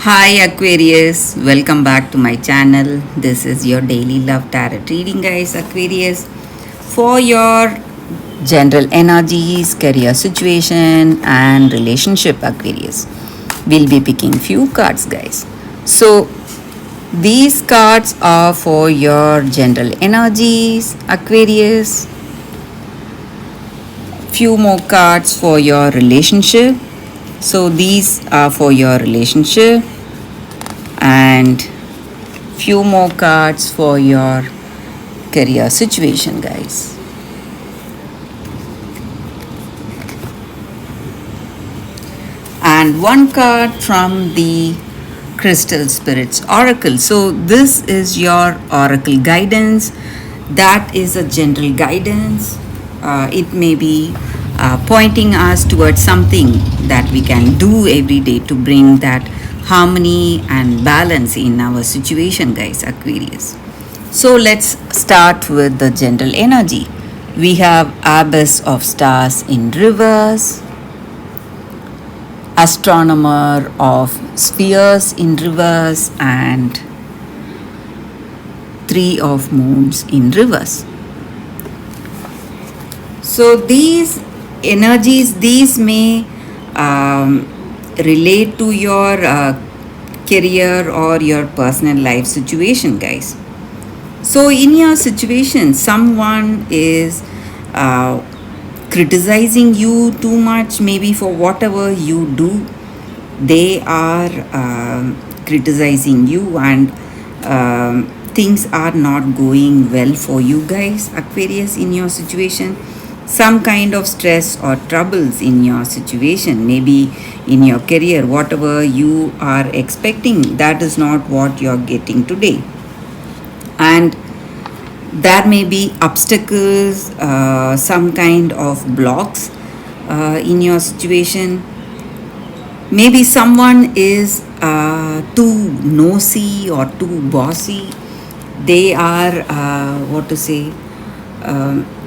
Hi Aquarius, welcome back to my channel. This is your daily love tarot reading, guys. Aquarius, for your general energies, career situation, and relationship, Aquarius. We'll be picking few cards, guys. So, these cards are for your general energies, Aquarius. Few more cards for your relationship. So, these are for your relationship and few more cards for your career situation, guys. And one card from the Crystal Spirits Oracle. So this is your oracle guidance. That is a general guidance. It may be pointing us towards something that we can do every day to bring that harmony and balance in our situation, guys, Aquarius. So let's start with the general energy. We have Abyss of Stars in reverse, Astronomer of Spheres in reverse, and Three of Moons in reverse. So these energies, these may relate to your career or your personal life situation, guys. So in your situation, someone is criticizing you too much, maybe for whatever you do. They are criticizing you, and things are not going well for you, guys, Aquarius, in your situation. Some kind of stress or troubles in your situation, maybe in your career, whatever you are expecting, that is not what you're getting today. And there may be obstacles, some kind of blocks in your situation. Maybe someone is too nosy or too bossy. They are,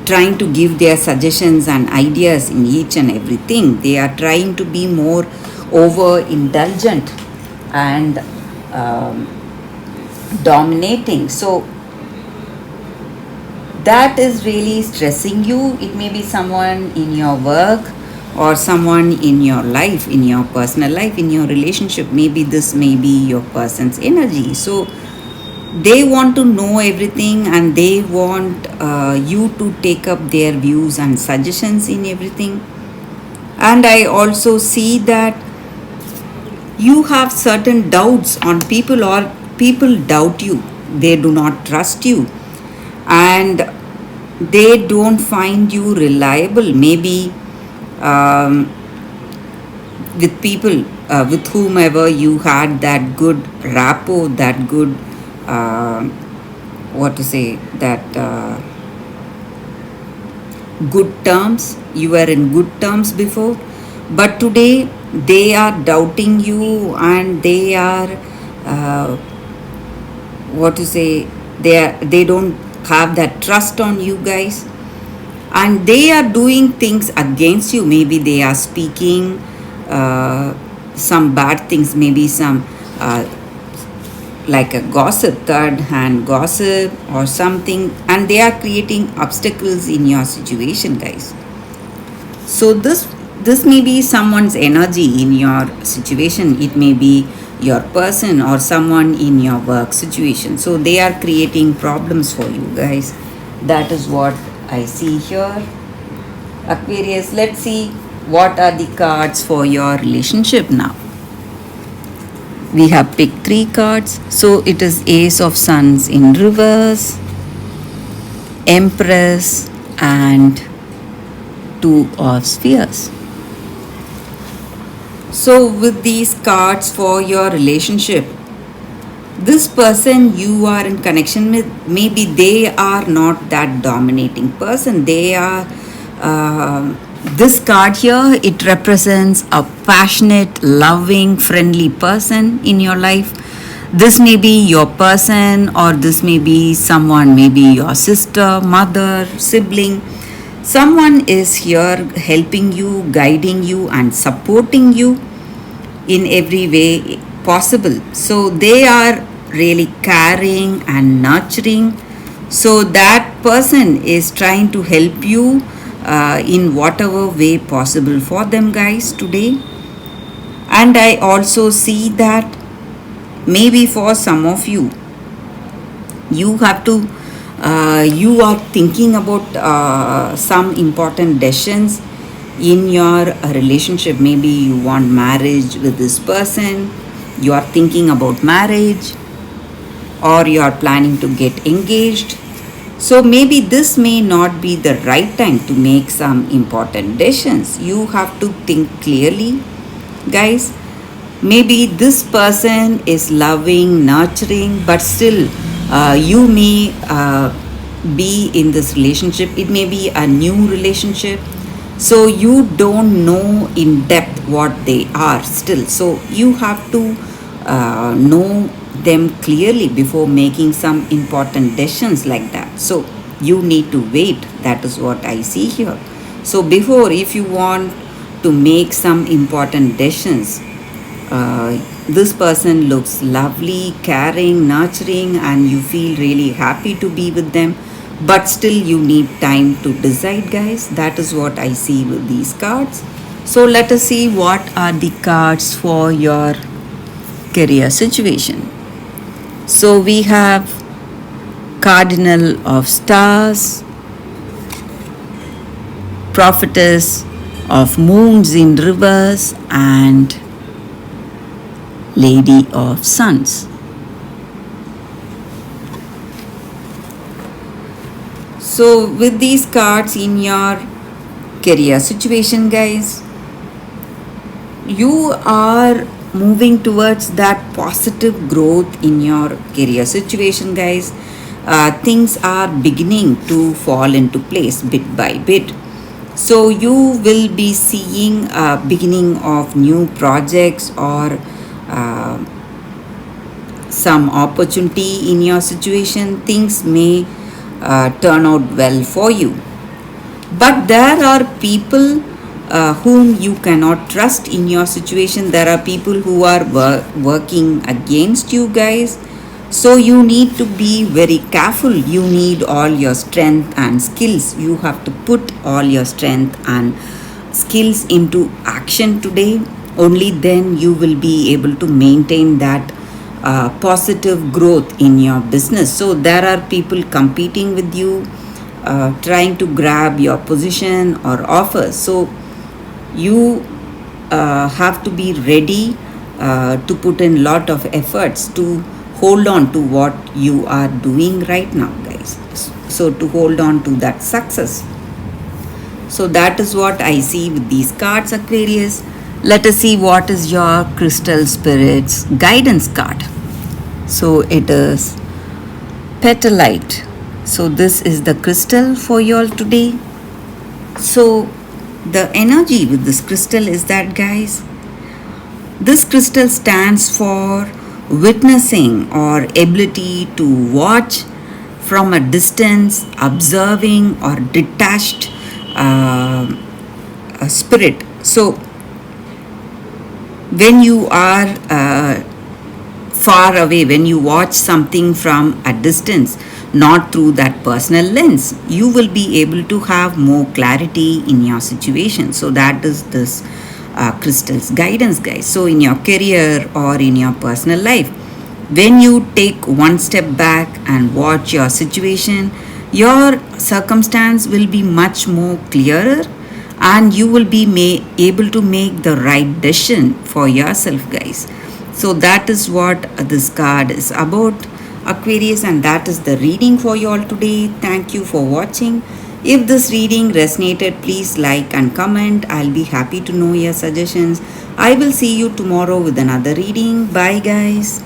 trying to give their suggestions and ideas in each and everything. They are trying to be more over indulgent and dominating. So that is really stressing you. It may be someone in your work or someone in your life, in your personal life, in your relationship. Maybe this may be your person's energy. So they want to know everything, and they want you to take up their views and suggestions in everything. And I also see that you have certain doubts on people, or people doubt you. They do not trust you, and they don't find you reliable. Maybe with people, with whomever you had that good rapport, that good good terms. You were in good terms before, but today they are doubting you, and they are they don't have that trust on you, guys, and they are doing things against you. Maybe they are speaking some bad things, maybe some like a gossip, third hand gossip or something, and they are creating obstacles in your situation, guys. So this may be someone's energy in your situation. It may be your person or someone in your work situation. So they are creating problems for you, guys. That is what I see here, Aquarius. Let's see what are the cards for your relationship now. We have picked 3 cards. So it is Ace of Suns in reverse, Empress, and Two of Spheres. So with these cards for your relationship, this person you are in connection with, maybe they are not that dominating person. They are this card here, it represents a passionate, loving, friendly person in your life. This may be your person, or this may be someone, maybe your sister, mother, sibling. Someone is here helping you, guiding you, and supporting you in every way possible. So they are really caring and nurturing. So that person is trying to help you in whatever way possible for them, guys, today. And I also see that maybe for some of you, you have to you are thinking about some important decisions in your relationship. Maybe you want marriage with this person, you are thinking about marriage, or you are planning to get engaged. So maybe this may not be the right time to make some important decisions. You have to think clearly, guys. Maybe this person is loving, nurturing, but still you may be in this relationship. It may be a new relationship, so you don't know in depth what they are still. So you have to know them clearly before making some important decisions like that. So you need to wait. That is what I see here. So before, if you want to make some important decisions, this person looks lovely, caring, nurturing, and you feel really happy to be with them, but still you need time to decide, guys. That is what I see with these cards. So let us see what are the cards for your career situation. So we have Cardinal of Stars, Prophetess of Moons in reverse, and Lady of Suns. So with these cards in your career situation, guys, you are moving towards that positive growth in your career situation, guys. Things are beginning to fall into place bit by bit. So you will be seeing a beginning of new projects or some opportunity in your situation. Things may turn out well for you. But there are people whom you cannot trust in your situation. There are people who are working against you, guys. So you need to be very careful. You need all your strength and skills. You have to put all your strength and skills into action today. Only then you will be able to maintain that positive growth in your business. So there are people competing with you, trying to grab your position or offers. So you have to be ready to put in lot of efforts to hold on to what you are doing right now, guys. So to hold on to that success. So that is what I see with these cards, Aquarius. Let us see what is your crystal spirit's guidance card. So it is Petalite. So this is the crystal for you all today. So the energy with this crystal is that, guys, this crystal stands for witnessing or ability to watch from a distance, observing or detached spirit. So when you are far away, when you watch something from a distance, not through that personal lens, you will be able to have more clarity in your situation. So that is this crystal's guidance, guys. So in your career or in your personal life, when you take one step back and watch your situation, your circumstance will be much more clearer and you will be able to make the right decision for yourself, guys. So that is what this card is about, Aquarius, and that is the reading for you all today. Thank you for watching. If this reading resonated, please like and comment. I'll be happy to know your suggestions. I will see you tomorrow with another reading. Bye, guys.